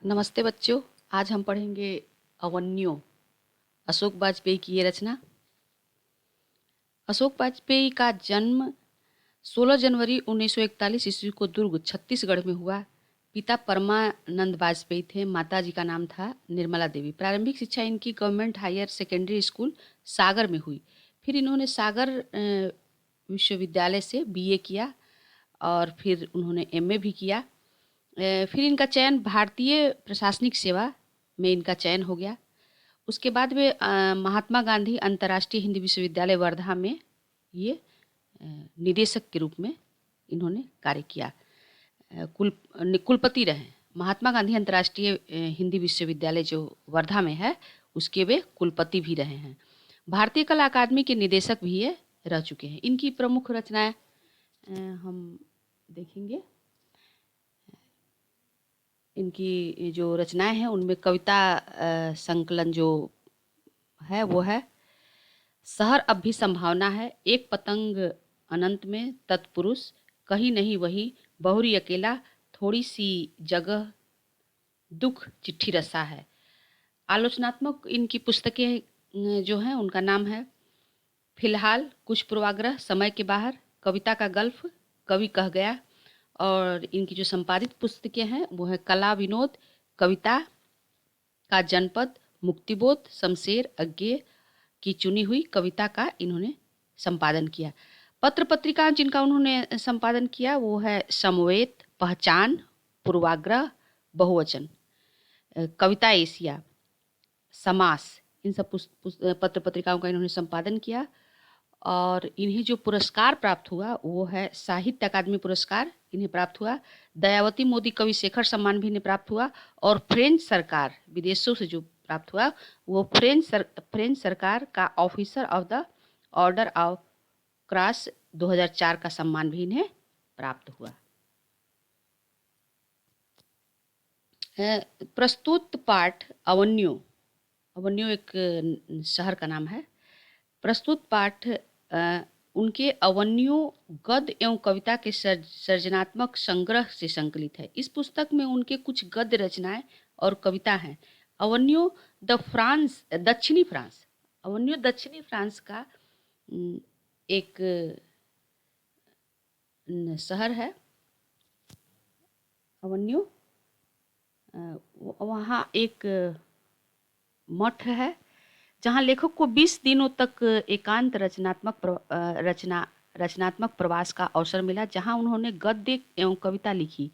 नमस्ते बच्चों। आज हम पढ़ेंगे अवन्यो, अशोक वाजपेयी की ये रचना। अशोक वाजपेयी का जन्म 16 जनवरी 1941 ईस्वी को दुर्ग छत्तीसगढ़ में हुआ। पिता परमानंद वाजपेयी थे, माता जी का नाम था निर्मला देवी। प्रारंभिक शिक्षा इनकी गवर्नमेंट हायर सेकेंडरी स्कूल सागर में हुई। फिर इन्होंने सागर विश्वविद्यालय से बीए किया और फिर उन्होंने एमए भी किया। फिर इनका चयन भारतीय प्रशासनिक सेवा में इनका चयन हो गया। उसके बाद वे महात्मा गांधी अंतर्राष्ट्रीय हिंदी विश्वविद्यालय वर्धा में ये निदेशक के रूप में इन्होंने कार्य किया। कुलपति रहे। महात्मा गांधी अंतर्राष्ट्रीय हिंदी विश्वविद्यालय जो वर्धा में है उसके वे कुलपति भी रहे हैं। भारतीय कला अकादमी के निदेशक भी ये रह चुके हैं। इनकी प्रमुख रचनाएं हम देखेंगे। इनकी जो रचनाएं हैं उनमें कविता संकलन जो है वो है शहर अब भी संभावना है, एक पतंग अनंत में तत्पुरुष, कहीं नहीं वही, बहुरी अकेला, थोड़ी सी जगह, दुख चिट्ठी रसा है। आलोचनात्मक इनकी पुस्तकें जो हैं उनका नाम है फिलहाल, कुछ पूर्वाग्रह, समय के बाहर, कविता का गल्फ, कवि कह गया। और इनकी जो संपादित पुस्तकें हैं वो है कला विनोद, कविता का जनपद, मुक्तिबोध, शमशेर, अज्ञेय की चुनी हुई कविता का इन्होंने संपादन किया। पत्र पत्रिका जिनका उन्होंने संपादन किया वो है समवेत, पहचान, पूर्वाग्रह, बहुवचन, कविता एशिया, समास, इन सब पत्र पत्रिकाओं का इन्होंने संपादन किया। और इन्हें जो पुरस्कार प्राप्त हुआ वो है साहित्य अकादमी पुरस्कार इन्हें प्राप्त हुआ। दयावती मोदी कवि शेखर सम्मान भी इन्हें प्राप्त हुआ। और फ्रेंच सरकार, विदेशों से जो प्राप्त हुआ वो फ्रेंच सरकार का officer of the order of cross 2004 का सम्मान भी इन्हें प्राप्त हुआ। प्रस्तुत पाठ अवन्यो, अवन्यो एक शहर का नाम है। प्रस्तुत पाठ उनके अवन्यो गद्य एवं कविता के सर्जनात्मक संग्रह से संकलित है। इस पुस्तक में उनके कुछ गद्य रचनाएं और कविता हैं। अवन्यो दक्षिणी फ्रांस, अवन्यो दक्षिणी फ्रांस का एक शहर है। अवन्यो वहाँ एक मठ है जहाँ लेखक को 20 दिनों तक एकांत रचनात्मक प्रवास का अवसर मिला, जहाँ उन्होंने गद्य एवं कविता लिखी।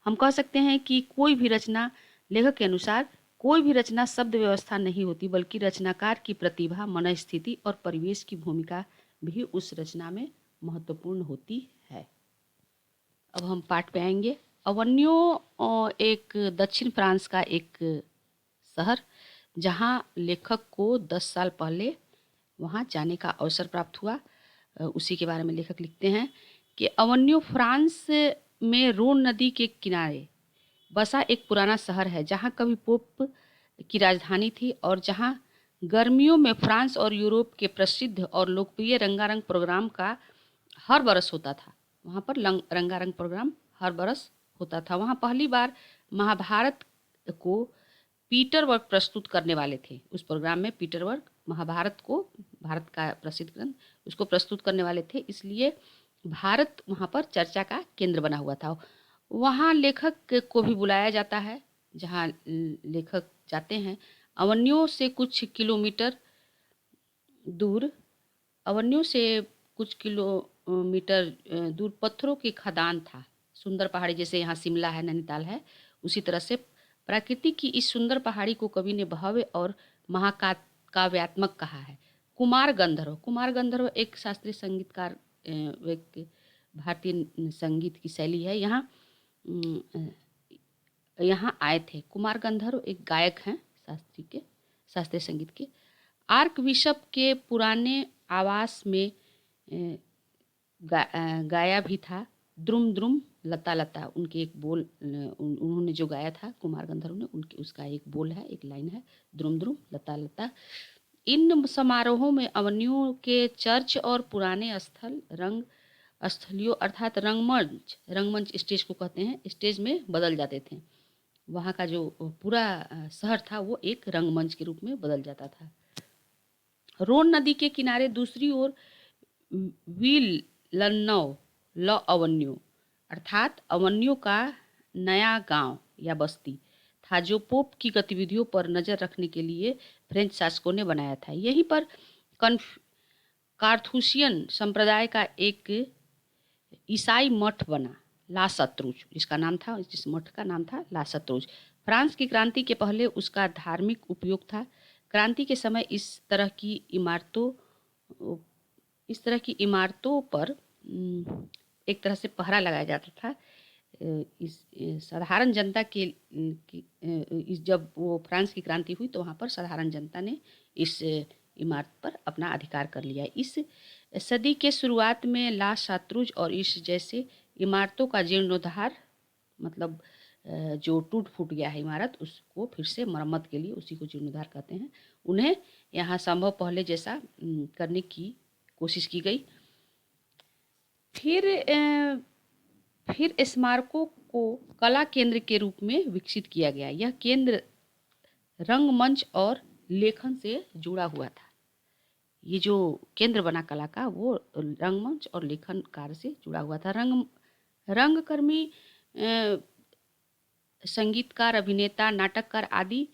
हम कह सकते हैं कि कोई भी रचना, लेखक के अनुसार कोई भी रचना शब्द व्यवस्था नहीं होती, बल्कि रचनाकार की प्रतिभा, मनस्थिति और परिवेश की भूमिका भी उस रचना में महत्वपूर्ण होती है। अब हम पाठ पे आएंगे। अवन्यो एक दक्षिण फ्रांस का एक शहर जहाँ लेखक को 10 साल पहले वहाँ जाने का अवसर प्राप्त हुआ। उसी के बारे में लेखक लिखते हैं कि अवन्यो फ्रांस में रोन नदी के किनारे बसा एक पुराना शहर है, जहाँ कभी पोप की राजधानी थी और जहाँ गर्मियों में फ्रांस और यूरोप के प्रसिद्ध और लोकप्रिय रंगारंग प्रोग्राम का हर बरस होता था। वहाँ पर रंगारंग प्रोग्राम हर बरस होता था। वहाँ पहली बार महाभारत को पीटर वर्क प्रस्तुत करने वाले थे। उस प्रोग्राम में पीटर वर्क महाभारत को, भारत का प्रसिद्ध ग्रंथ, उसको प्रस्तुत करने वाले थे, इसलिए भारत वहाँ पर चर्चा का केंद्र बना हुआ था। वहाँ लेखक को भी बुलाया जाता है, जहाँ लेखक जाते हैं। अवन्यो से कुछ किलोमीटर दूर, अवन्यो से कुछ किलोमीटर दूर पत्थरों की खदान था। सुंदर पहाड़ी, जैसे यहाँ शिमला है, नैनीताल है, उसी तरह से प्रकृति की इस सुंदर पहाड़ी को कवि ने भव्य और महाकाव्यात्मक कहा है। कुमार गंधर्व एक शास्त्रीय संगीतकार, एक भारतीय संगीत की शैली है। यहाँ आए थे। कुमार गंधर्व एक गायक हैं शास्त्रीय संगीत के। आर्क बिशप के पुराने आवास में गाया भी था। द्रुम द्रुम लता लता, उनके एक बोल, उन्होंने जो गाया था कुमार गंधर्व ने, उनके उसका एक बोल है, एक लाइन है, द्रुम द्रुम लता लता। इन समारोहों में अवन्यों के चर्च और पुराने स्थलियों अर्थात रंगमंच स्टेज को कहते हैं, स्टेज में बदल जाते थे। वहाँ का जो पूरा शहर था वो एक रंगमंच के रूप में बदल जाता था। रोन नदी के किनारे दूसरी ओर व्हील लन्नौ ल अवन्यू अर्थात अवन्यू का नया गांव या बस्ती था, जो पोप की गतिविधियों पर नजर रखने के लिए फ्रेंच शासकों ने बनाया था। यहीं पर कार्थूसियन संप्रदाय का एक ईसाई मठ बना, ला सत्रुज जिसका नाम था, जिस मठ का नाम था ला सत्रुज। फ्रांस की क्रांति के पहले उसका धार्मिक उपयोग था। क्रांति के समय इस तरह की इमारतों पर एक तरह से पहरा लगाया जाता था। इस साधारण जनता जब वो फ्रांस की क्रांति हुई तो वहाँ पर साधारण जनता ने इस इमारत पर अपना अधिकार कर लिया। इस सदी के शुरुआत में ला शात्रुज और इस जैसे इमारतों का जीर्णोद्धार, मतलब जो टूट फूट गया है इमारत, उसको फिर से मरम्मत के लिए उसी को जीर्णोद्धार कहते हैं। उन्हें यहाँ संभव पहले जैसा करने की कोशिश की गई। फिर स्मारकों को कला केंद्र के रूप में विकसित किया गया। यह केंद्र रंगमंच और लेखन से जुड़ा हुआ था। ये जो केंद्र बना कला का, वो रंगमंच और लेखन कार्य से जुड़ा हुआ था। रंगकर्मी, संगीतकार, अभिनेता, नाटककार आदि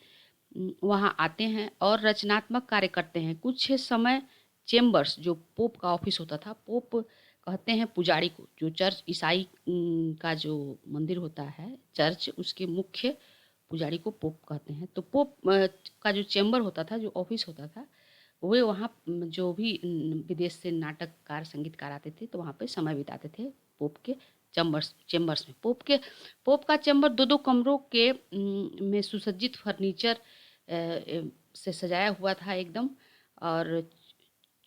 वहाँ आते हैं और रचनात्मक कार्य करते हैं। कुछ समय चेम्बर्स, जो पोप का ऑफिस होता था, पोप कहते हैं पुजारी को, जो चर्च ईसाई का जो मंदिर होता है चर्च, उसके मुख्य पुजारी को पोप कहते हैं। तो पोप का जो चेम्बर होता था, जो ऑफिस होता था, वे वहाँ जो भी विदेश से नाटककार, संगीतकार आते थे तो वहाँ पे समय बिताते थे पोप के चेम्बर्स में। पोप का चेम्बर दो दो कमरों के में सुसज्जित फर्नीचर से सजाया हुआ था एकदम। और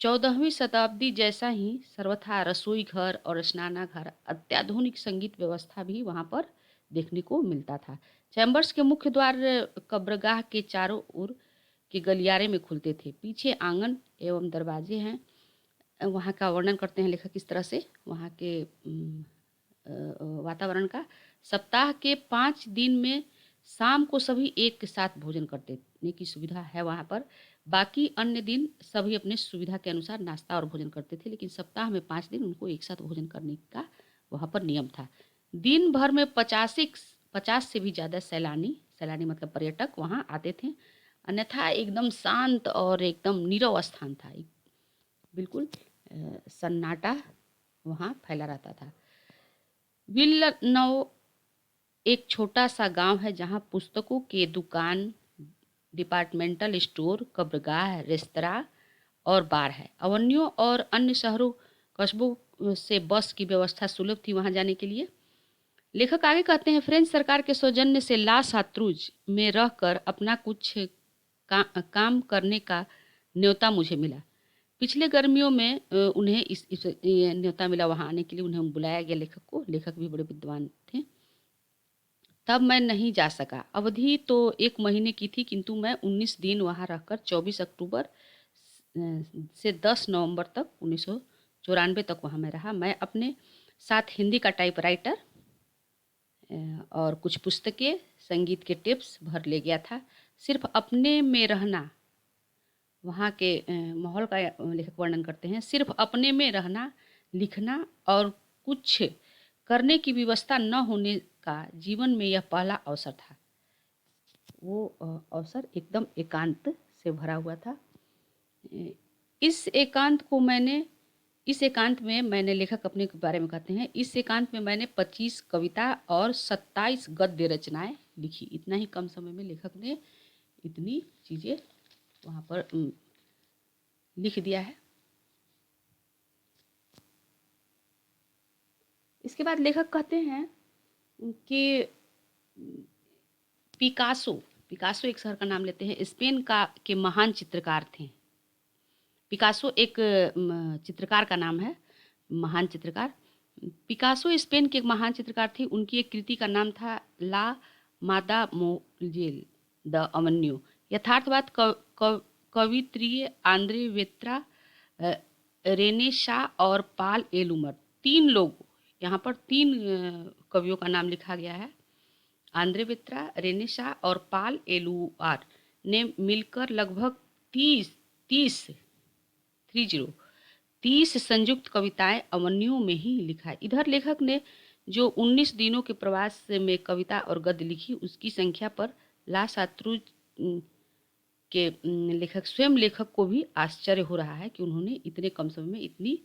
14वीं शताब्दी जैसा ही सर्वथा रसोई घर और स्नानागार, अत्याधुनिक संगीत व्यवस्था भी वहाँ पर देखने को मिलता था। चैम्बर्स के मुख्य द्वार कब्रगाह के चारों ओर के गलियारे में खुलते थे। पीछे आंगन एवं दरवाजे हैं। वहाँ का वर्णन करते हैं लेखक इस तरह से, वहाँ के वातावरण का। सप्ताह के 5 दिन में शाम को सभी एक साथ भोजन करने की सुविधा है वहाँ पर। बाकी अन्य दिन सभी अपने सुविधा के अनुसार नाश्ता और भोजन करते थे, लेकिन सप्ताह में 5 दिन उनको एक साथ भोजन करने का वहाँ पर नियम था। दिन भर में 50 से भी ज़्यादा सैलानी मतलब पर्यटक वहाँ आते थे। अन्यथा एकदम शांत और एकदम नीरव स्थान था, बिल्कुल सन्नाटा वहाँ फैला रहता था। विल्लनौ एक छोटा सा गांव है जहाँ पुस्तकों के दुकान, डिपार्टमेंटल स्टोर, कब्रगाह, रेस्तरां और बार है। अवन्यों और अन्य शहरों कस्बों से बस की व्यवस्था सुलभ थी वहाँ जाने के लिए। लेखक आगे कहते हैं, फ्रेंच सरकार के सौजन्य से ला शात्रुज में रहकर अपना कुछ काम करने का न्योता मुझे मिला। पिछले गर्मियों में उन्हें इस न्योता मिला, वहाँ आने के लिए उन्हें बुलाया गया लेखक को। लेखक भी बड़े विद्वान थे। तब मैं नहीं जा सका। अवधि तो 1 महीने की थी, किंतु मैं 19 दिन वहाँ रहकर 24 अक्टूबर से 10 नवंबर तक 1994 तक वहाँ मैं रहा। मैं अपने साथ हिंदी का टाइपराइटर और कुछ पुस्तकें, संगीत के टिप्स भर ले गया था। सिर्फ अपने में रहना, वहाँ के माहौल का लेखक वर्णन करते हैं। सिर्फ अपने में रहना, लिखना और कुछ करने की व्यवस्था न होने का जीवन में यह पहला अवसर था। वो अवसर एकदम एकांत से भरा हुआ था। इस एकांत में मैंने, लेखक अपने बारे में कहते हैं, इस एकांत में मैंने 25 कविता और 27 गद्य रचनाएं लिखी। इतना ही कम समय में लेखक ने इतनी चीज़ें वहाँ पर लिख दिया है। इसके बाद लेखक कहते हैं कि पिकासो एक शहर का नाम लेते हैं, स्पेन के महान चित्रकार थे। पिकासो एक चित्रकार का नाम है, महान चित्रकार। पिकासो स्पेन के एक महान चित्रकार थे। उनकी एक कृति का नाम था ला मादामोजेल द अवन्यू। यथार्थवाद कवित्रीय आंद्रे वेत्रा, रेने शाह और पाल एलुमर, 3 लोग, यहाँ पर 3 कवियों का नाम लिखा गया है। आंद्रे बेत्रा, रेने शाह और पाल एलुआर ने मिलकर लगभग 30 संयुक्त कविताएं अवन्यों में ही लिखा है। इधर लेखक ने जो 19 दिनों के प्रवास में कविता और गद्य लिखी, उसकी संख्या पर ला शात्रुज के लेखक को भी आश्चर्य हो रहा है कि उन्होंने इतने कम समय में इतनी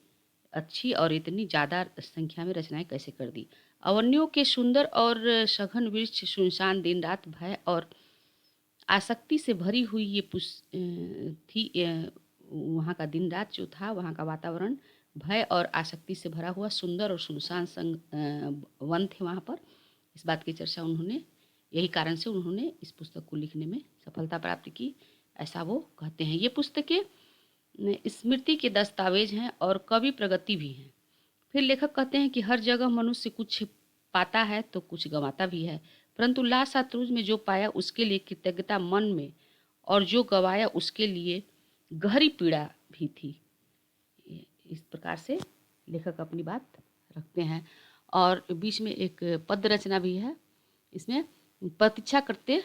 अच्छी और इतनी ज़्यादा संख्या में रचनाएं कैसे कर दी। अवन्यों के सुंदर और सघन वृक्ष, सुनसान दिन रात, भय और आसक्ति से भरी हुई ये थी। वहाँ का दिन रात जो था, वहाँ का वातावरण भय और आसक्ति से भरा हुआ सुंदर और सुनसान वन थे वहाँ पर। इस बात की चर्चा उन्होंने, यही कारण से उन्होंने इस पुस्तक को लिखने में सफलता प्राप्त की, ऐसा वो कहते हैं। ये पुस्तकें स्मृति के दस्तावेज हैं और कवि प्रगति भी हैं। फिर लेखक कहते हैं कि हर जगह मनुष्य कुछ पाता है तो कुछ गंवाता भी है, परंतु ला शात्रुज में जो पाया उसके लिए कृतज्ञता मन में, और जो गवाया उसके लिए गहरी पीड़ा भी थी। इस प्रकार से लेखक अपनी बात रखते हैं। और बीच में एक पद्य रचना भी है इसमें, प्रतीक्षा करते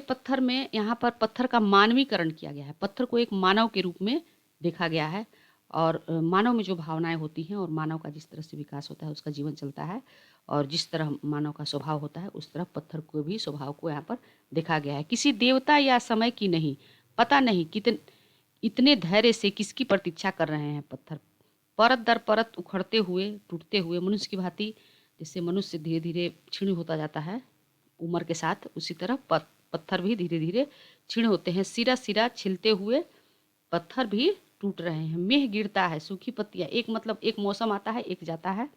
पत्थर में यहाँ पर पत्थर का मानवीकरण किया गया है। पत्थर को एक मानव के रूप में देखा गया है, और मानव में जो भावनाएं होती हैं और मानव का जिस तरह से विकास होता है, उसका जीवन चलता है, और जिस तरह मानव का स्वभाव होता है, उस तरह पत्थर को भी स्वभाव को यहाँ पर देखा गया है। किसी देवता या समय की नहीं, पता नहीं इतने धैर्य से किसकी प्रतीक्षा कर रहे हैं पत्थर, परत दर परत उखड़ते हुए, टूटते हुए, मनुष्य की भांति। जैसे मनुष्य धीरे धीरे क्षीण होता जाता है उम्र के साथ, उसी तरह पत्थर भी धीरे धीरे क्षीण होते हैं। सिरा सिरा छिलते हुए पत्थर भी टूट रहे हैं। मेह गिरता है, सूखी पत्तियां, एक मौसम आता है, एक जाता है,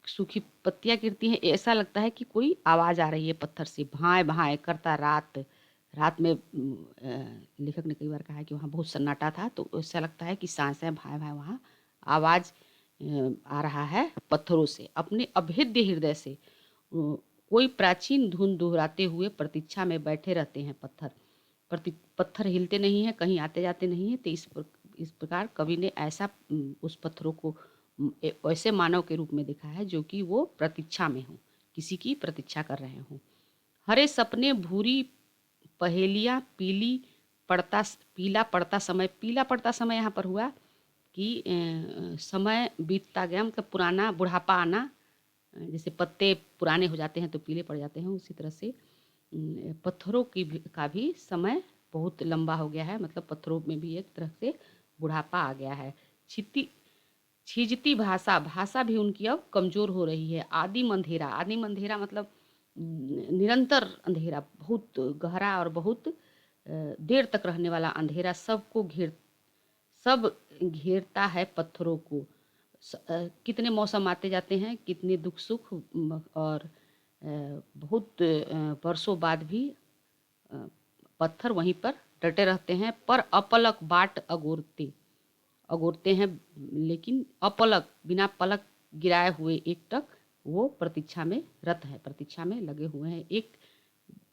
सूखी पत्तियां गिरती हैं, ऐसा लगता है कि कोई आवाज़ आ रही है पत्थर से, भाएं भाएं करता। रात में लेखक ने कई बार कहा है कि वहाँ बहुत सन्नाटा था, तो ऐसा लगता है कि सांसें भाएं भाएं वहाँ आवाज़ आ रहा है पत्थरों से। अपने अभेद्य हृदय से कोई प्राचीन धुन दोहराते हुए प्रतीक्षा में बैठे रहते हैं पत्थर हिलते नहीं हैं, कहीं आते जाते नहीं हैं। तो इस प्रकार कवि ने ऐसा उस पत्थरों को ऐसे मानव के रूप में देखा है जो कि वो प्रतीक्षा में हो, किसी की प्रतीक्षा कर रहे हों। हरे सपने, भूरी पहेलियाँ, पीला पड़ता समय यहाँ पर हुआ कि समय बीतता गया, मतलब पुराना बुढ़ापा आना। जैसे पत्ते पुराने हो जाते हैं तो पीले पड़ जाते हैं, उसी तरह से पत्थरों का भी समय बहुत लंबा हो गया है, मतलब पत्थरों में भी एक तरह से बुढ़ापा आ गया है। छिजती भाषा भी उनकी अब कमज़ोर हो रही है। आदिम अंधेरा मतलब निरंतर अंधेरा, बहुत गहरा और बहुत देर तक रहने वाला अंधेरा सब घेरता है पत्थरों को। कितने मौसम आते जाते हैं, कितने दुख सुख, और बहुत वर्षों बाद भी पत्थर वहीं पर डटे रहते हैं, पर अपलक बाट अगोरते हैं, लेकिन अपलक, बिना पलक गिराए हुए एकटक वो प्रतीक्षा में रत है, प्रतीक्षा में लगे हुए हैं। एक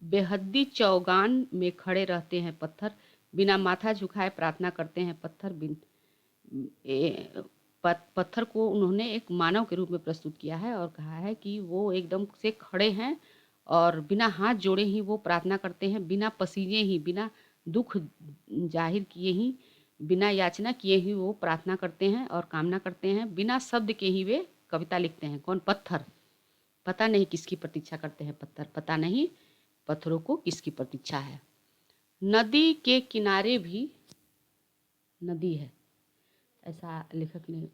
बेहद्दी चौगान में खड़े रहते हैं पत्थर, बिना माथा झुकाए प्रार्थना करते हैं पत्थर को उन्होंने एक मानव के रूप में प्रस्तुत किया है और कहा है कि वो एकदम से खड़े हैं और बिना हाथ जोड़े ही वो प्रार्थना करते हैं, बिना पसीने ही, बिना दुख जाहिर किए ही, बिना याचना किए ही वो प्रार्थना करते हैं और कामना करते हैं, बिना शब्द के ही वे कविता लिखते हैं। कौन? पत्थर। पता नहीं किसकी प्रतीक्षा करते हैं पत्थर, पता नहीं पत्थरों को किसकी प्रतीक्षा है। नदी के किनारे भी नदी है, ऐसा लेखक ने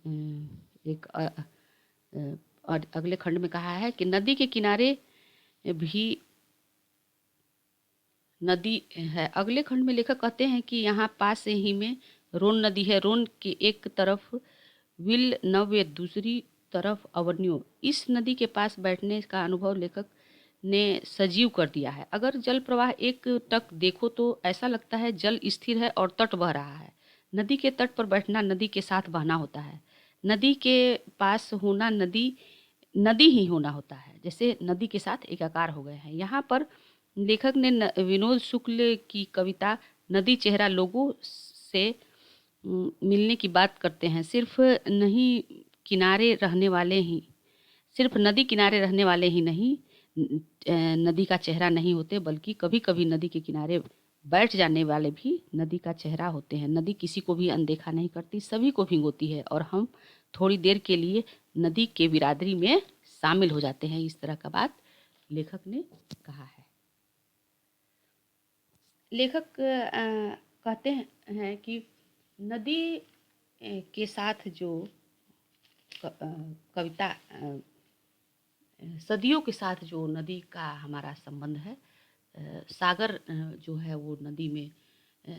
एक अगले खंड में कहा है कि नदी के किनारे भी नदी है। अगले खंड में लेखक कहते हैं कि यहाँ पास ही में रोन नदी है, रोन के एक तरफ विल नव्य, दूसरी तरफ अवन्यो। इस नदी के पास बैठने का अनुभव लेखक ने सजीव कर दिया है। अगर जल प्रवाह एक टक देखो तो ऐसा लगता है जल स्थिर है और तट बह रहा है। नदी के तट पर बैठना नदी के साथ बहना होता है। नदी के पास होना नदी ही होना होता है, जैसे नदी के साथ एकाकार हो गए हैं। यहाँ पर लेखक ने विनोद शुक्ल की कविता नदी चेहरा लोगों से मिलने की बात करते हैं। सिर्फ नहीं किनारे रहने वाले ही सिर्फ नदी किनारे रहने वाले ही नहीं नदी का चेहरा नहीं होते, बल्कि कभी कभी नदी के किनारे बैठ जाने वाले भी नदी का चेहरा होते हैं। नदी किसी को भी अनदेखा नहीं करती, सभी को भिगोती है और हम थोड़ी देर के लिए नदी के बिरादरी में शामिल हो जाते हैं। इस तरह का बात लेखक ने कहा है। लेखक कहते हैं कि नदी के साथ जो कविता सदियों के साथ जो नदी का हमारा संबंध है, सागर जो है वो नदी में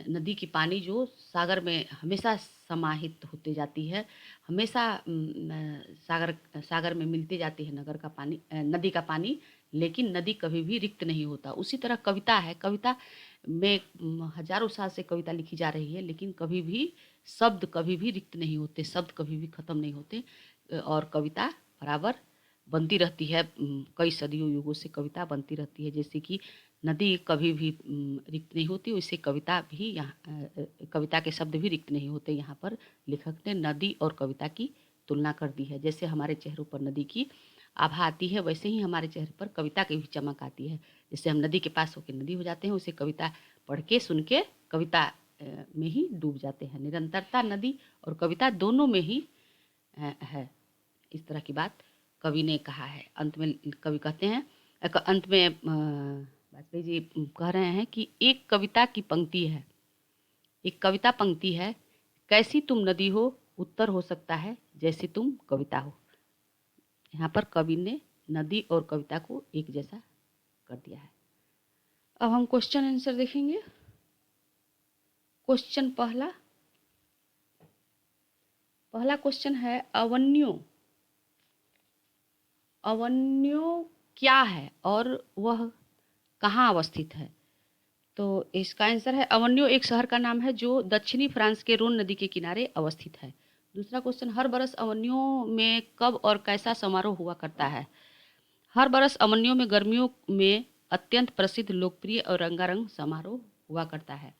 नदी की पानी जो सागर में हमेशा समाहित होते जाती है, हमेशा सागर में मिलते जाती है नगर का पानी नदी का पानी, लेकिन नदी कभी भी रिक्त नहीं होता। उसी तरह कविता है, कविता में हजारों साल से कविता लिखी जा रही है, लेकिन कभी भी शब्द कभी भी रिक्त नहीं होते, शब्द कभी भी खत्म नहीं होते और कविता बराबर बनती रहती है। कई सदियों युगों से कविता बनती रहती है। जैसे कि नदी कभी भी रिक्त नहीं होती, वैसे कविता भी यहाँ कविता के शब्द भी रिक्त नहीं होते। यहाँ पर लेखक ने नदी और कविता की तुलना कर दी है। जैसे हमारे चेहरों पर नदी की आभा आती है, वैसे ही हमारे चेहरे पर कविता की भी चमक आती है। जैसे हम नदी के पास होकर नदी हो जाते हैं, उसे कविता पढ़ के सुन के कविता में ही डूब जाते हैं। निरंतरता नदी और कविता दोनों में ही है। इस तरह की बात कवि ने कहा है। अंत में कवि कहते हैं, अंत में वाजपेयी जी कह रहे हैं कि एक कविता की पंक्ति है, एक कविता पंक्ति है, कैसी तुम नदी हो उत्तर हो सकता है जैसी तुम कविता हो। यहाँ पर कवि ने नदी और कविता को एक जैसा कर दिया है। अब हम क्वेश्चन आंसर देखेंगे। क्वेश्चन पहला क्वेश्चन है, अवन्यो क्या है और वह कहाँ अवस्थित है? तो इसका आंसर है, अवन्यो एक शहर का नाम है जो दक्षिणी फ्रांस के रोन नदी के किनारे अवस्थित है। दूसरा क्वेश्चन, हर बरस अवन्यो में कब और कैसा समारोह हुआ करता है? हर बरस अवन्यो में गर्मियों में अत्यंत प्रसिद्ध, लोकप्रिय और रंगारंग समारोह हुआ करता है।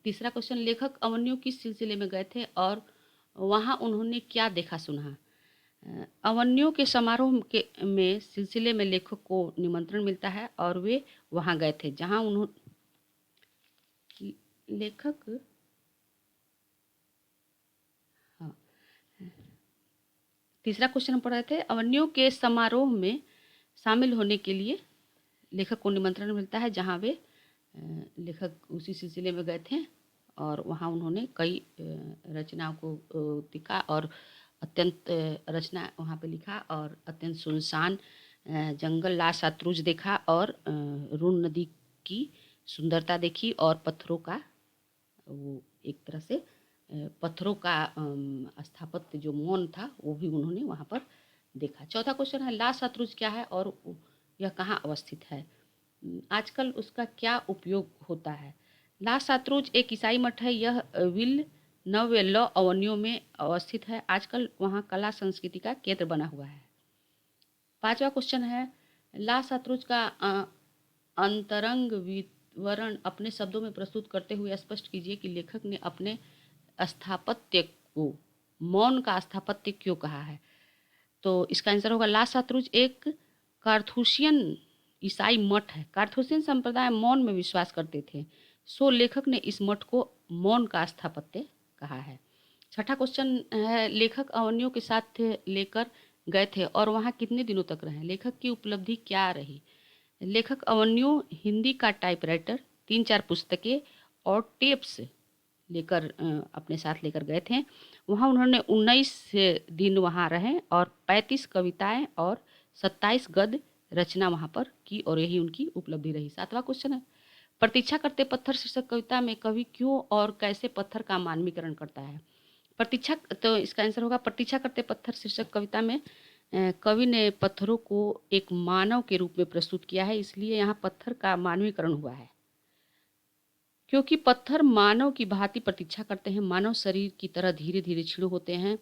तीसरा क्वेश्चन, लेखक अवन्यो किस सिलसिले में गए थे और वहाँ उन्होंने क्या देखा सुना? अवन्यो के समारोह के में सिलसिले में लेखक को निमंत्रण मिलता है और वे वहाँ गए थे, जहाँ लेखक हाँ तीसरा क्वेश्चन हम पढ़ रहे थे, अवन्यो के समारोह में शामिल होने के लिए लेखक को निमंत्रण मिलता है, जहाँ वे लेखक उसी सिलसिले में गए थे और वहाँ उन्होंने कई रचनाओं को दिखा और अत्यंत रचना वहाँ पे लिखा और अत्यंत सुनसान जंगल ला शत्रुज देखा और रून नदी की सुंदरता देखी और पत्थरों का वो एक तरह से पत्थरों का स्थापत्य जो मौन था वो भी उन्होंने वहाँ पर देखा। चौथा क्वेश्चन है, ला शत्रुज क्या है और यह कहाँ अवस्थित है? आजकल उसका क्या उपयोग होता है? ला शत्रुज एक ईसाई मठ है। यह विल नवेल्लो अवन्यो में अवस्थित है। आजकल वहाँ कला संस्कृति का केंद्र बना हुआ है। पांचवा क्वेश्चन है, ला शत्रुज का अंतरंग विवरण अपने शब्दों में प्रस्तुत करते हुए स्पष्ट कीजिए कि लेखक ने अपने स्थापत्य को मौन का स्थापत्य क्यों कहा है? तो इसका आंसर होगा, ला शत्रुज एक कार्थूशियन ईसाई मठ है। कार्थूशियन संप्रदाय मौन में विश्वास करते थे, सो लेखक ने इस मठ को मौन का स्थापत्य कहा है। छठा क्वेश्चन है, लेखक अवन्यो के साथ लेकर गए थे और वहाँ कितने दिनों तक रहे? लेखक की उपलब्धि क्या रही? लेखक अवन्यो हिंदी का टाइपराइटर, 3-4 पुस्तकें और टेप्स लेकर अपने साथ लेकर गए थे। वहाँ उन्होंने 19 दिन वहाँ रहे और 35 कविताएं और 27 गद्य रचना वहाँ पर की और यही उनकी उपलब्धि रही। सातवां क्वेश्चन है, प्रतीक्षा करते पत्थर शीर्षक कविता में कवि क्यों और कैसे पत्थर का मानवीकरण करता है? प्रतीक्षा, तो इसका आंसर होगा, प्रतीक्षा करते पत्थर शीर्षक कविता में कवि ने पत्थरों को एक मानव के रूप में प्रस्तुत किया है, इसलिए यहाँ पत्थर का मानवीकरण हुआ है। क्योंकि पत्थर मानव की भांति प्रतीक्षा करते हैं, मानव शरीर की तरह धीरे धीरे क्षीण होते हैं।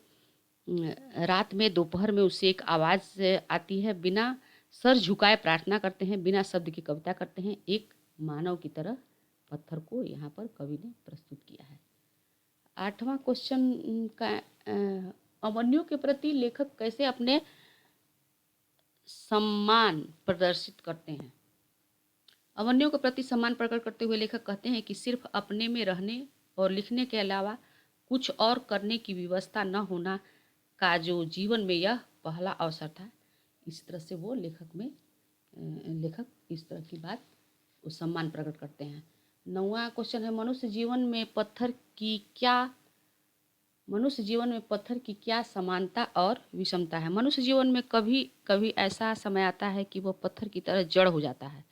रात में, दोपहर में उससे एक आवाज़ आती है, बिना सर झुकाए प्रार्थना करते हैं, बिना शब्द की कविता करते हैं। एक मानव की तरह पत्थर को यहाँ पर कवि ने प्रस्तुत किया है। आठवां क्वेश्चन का, अवन्यो के प्रति लेखक कैसे अपने सम्मान प्रदर्शित करते हैं। अवन्यों के प्रति सम्मान प्रकट करते हुए लेखक कहते हैं कि सिर्फ अपने में रहने और लिखने के अलावा कुछ और करने की व्यवस्था न होना का जो जीवन में यह पहला अवसर था। इस तरह से वो लेखक इस तरह की बात वो सम्मान प्रकट करते हैं। 9वां क्वेश्चन है, मनुष्य जीवन में पत्थर की क्या समानता और विषमता है। मनुष्य जीवन में कभी कभी ऐसा समय आता है कि वो पत्थर की तरह जड़ हो जाता है,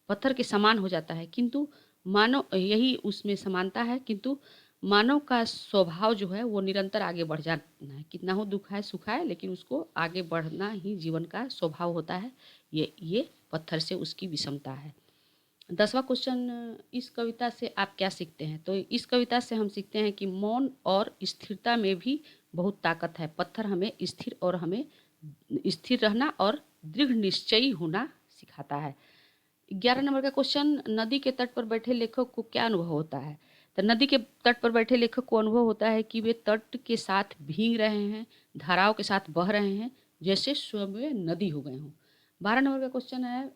पत्थर के समान हो जाता है, किंतु मानव यही उसमें समानता है। किंतु मानव का स्वभाव जो है वो निरंतर आगे बढ़ जाना है, कितना हो दुख है सुख है, लेकिन उसको आगे बढ़ना ही जीवन का स्वभाव होता है। ये पत्थर से उसकी विषमता है। 10वां क्वेश्चन, इस कविता से आप क्या सीखते हैं। तो इस कविता से हम सीखते हैं कि मौन और स्थिरता में भी बहुत ताकत है। पत्थर हमें स्थिर रहना और दृढ़ निश्चयी होना सिखाता है। 11 नंबर का क्वेश्चन, नदी के तट पर बैठे लेखक को क्या अनुभव होता है। तो नदी के तट पर बैठे लेखक को अनुभव होता है कि वे तट के साथ भीग रहे हैं, धाराओं के साथ बह रहे हैं, जैसे स्वयं वे नदी हो गए हों। 12 नंबर का क्वेश्चन है,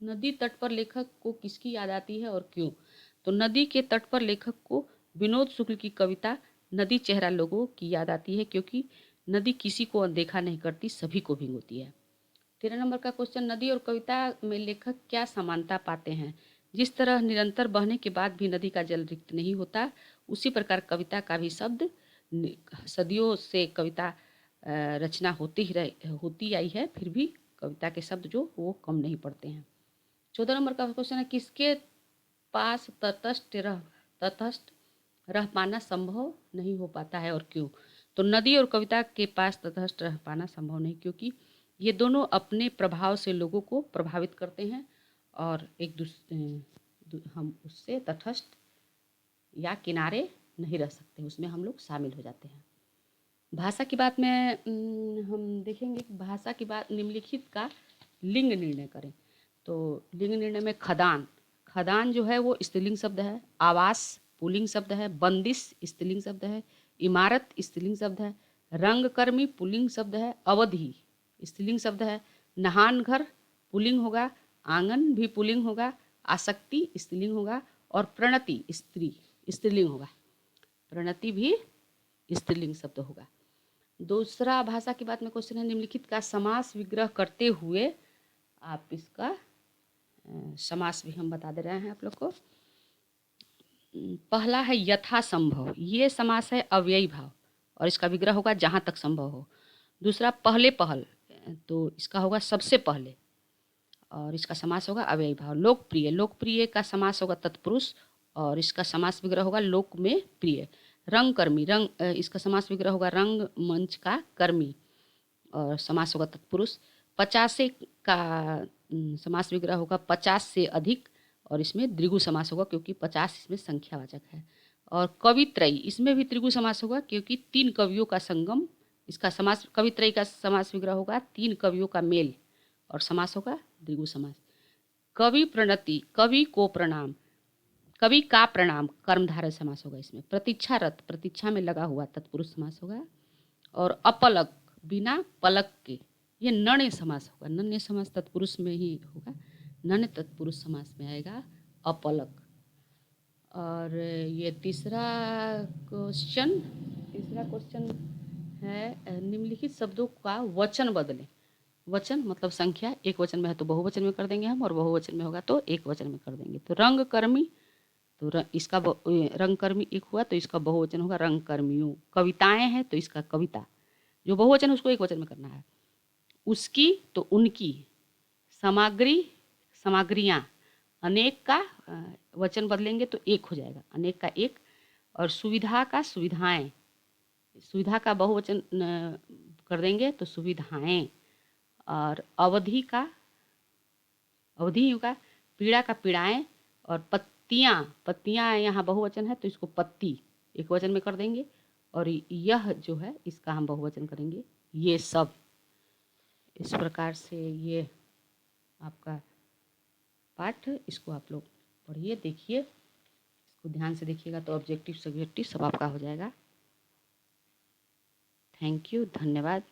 नदी तट पर लेखक को किसकी याद आती है और क्यों। तो नदी के तट पर लेखक को विनोद शुक्ल की कविता नदी चेहरा लोगों की याद आती है, क्योंकि नदी किसी को अनदेखा नहीं करती, सभी को भिगोती है। 13 नंबर का क्वेश्चन, नदी और कविता में लेखक क्या समानता पाते हैं। जिस तरह निरंतर बहने के बाद भी नदी का जल रिक्त नहीं होता, उसी प्रकार कविता का भी सदियों से कविता रचना होती आई है, फिर भी कविता के शब्द जो वो कम नहीं पड़ते हैं। 14 नंबर का क्वेश्चन है, किसके पास तटस्थ रह पाना संभव नहीं हो पाता है और क्यों। तो नदी और कविता के पास तटस्थ रह पाना संभव नहीं, क्योंकि ये दोनों अपने प्रभाव से लोगों को प्रभावित करते हैं और हम उससे तटस्थ या किनारे नहीं रह सकते, उसमें हम लोग शामिल हो जाते हैं। भाषा की बात में हम देखेंगे कि भाषा की बात निम्नलिखित का लिंग निर्णय करें। तो लिंग निर्णय में खदान जो है वो स्त्रीलिंग शब्द है, आवास पुल्लिंग शब्द है, बंदिश स्त्रीलिंग शब्द है, इमारत स्त्रीलिंग शब्द है, रंगकर्मी पुल्लिंग शब्द है, अवधि स्त्रीलिंग शब्द है, नहान घर पुल्लिंग होगा, आंगन भी पुल्लिंग होगा, आसक्ति स्त्रीलिंग होगा और प्रणति स्त्रीलिंग होगा। प्रणति भी स्त्रीलिंग शब्द होगा। दूसरा भाषा की बात में क्वेश्चन है, निम्नलिखित का समास विग्रह करते हुए आप इसका समास भी हम बता दे रहे हैं आप लोग को। पहला है यथासंभव, ये समास है अव्ययी भाव और इसका विग्रह होगा जहाँ तक संभव हो। दूसरा पहले पहल, तो इसका होगा सबसे पहले और इसका समास होगा अव्ययी भाव। लोकप्रिय का समास होगा तत्पुरुष और इसका समास विग्रह होगा लोक में प्रिय। रंगकर्मी इसका समास विग्रह होगा रंग मंच का कर्मी और समास होगा तत्पुरुष। 50 का समास विग्रह होगा 50 से अधिक और इसमें द्विगु समास होगा क्योंकि 50 इसमें संख्यावाचक है। और कवित्रयी, इसमें भी त्रिगु समास होगा क्योंकि 3 कवियों का संगम। इसका समास कवित्रयी का समास विग्रह होगा 3 कवियों का मेल और समास होगा द्विगु समास। कवि प्रणति, कवि को प्रणाम, कवि का प्रणाम कर्मधारय समास होगा इसमें। प्रतीक्षारत, प्रतीक्षा में लगा हुआ तत्पुरुष समास होगा। और अपलक, बिना पलक के, ये नण्य समास होगा। नण्य समास तत्पुरुष में ही होगा, नण्य तत्पुरुष समास में आएगा अपलक। और ये तीसरा क्वेश्चन है, निम्नलिखित शब्दों का वचन बदलें। वचन मतलब संख्या, एक वचन में है तो बहुवचन में कर देंगे हम और बहुवचन में होगा तो एक वचन में कर देंगे। तो रंगकर्मी, तो इसका रंगकर्मी एक हुआ तो इसका बहुवचन होगा रंगकर्मियों। कविताएं हैं तो इसका कविता, जो बहुवचन है उसको एक वचन में करना है। उसकी तो उनकी, सामग्रियां, अनेक का वचन बदलेंगे तो एक हो जाएगा, अनेक का एक। और सुविधा का सुविधाएं, सुविधा का बहुवचन कर देंगे तो सुविधाएं। और अवधि होगा, पीड़ा का पीड़ाएं। और पत्तियां यहाँ बहुवचन है तो इसको पत्ती एक वचन में कर देंगे। और यह जो है इसका हम बहुवचन करेंगे ये सब। इस प्रकार से ये आपका पाठ, इसको आप लोग पढ़िए, देखिए, इसको ध्यान से देखिएगा तो ऑब्जेक्टिव सब्जेक्टिव सब आपका हो जाएगा। थैंक यू, धन्यवाद।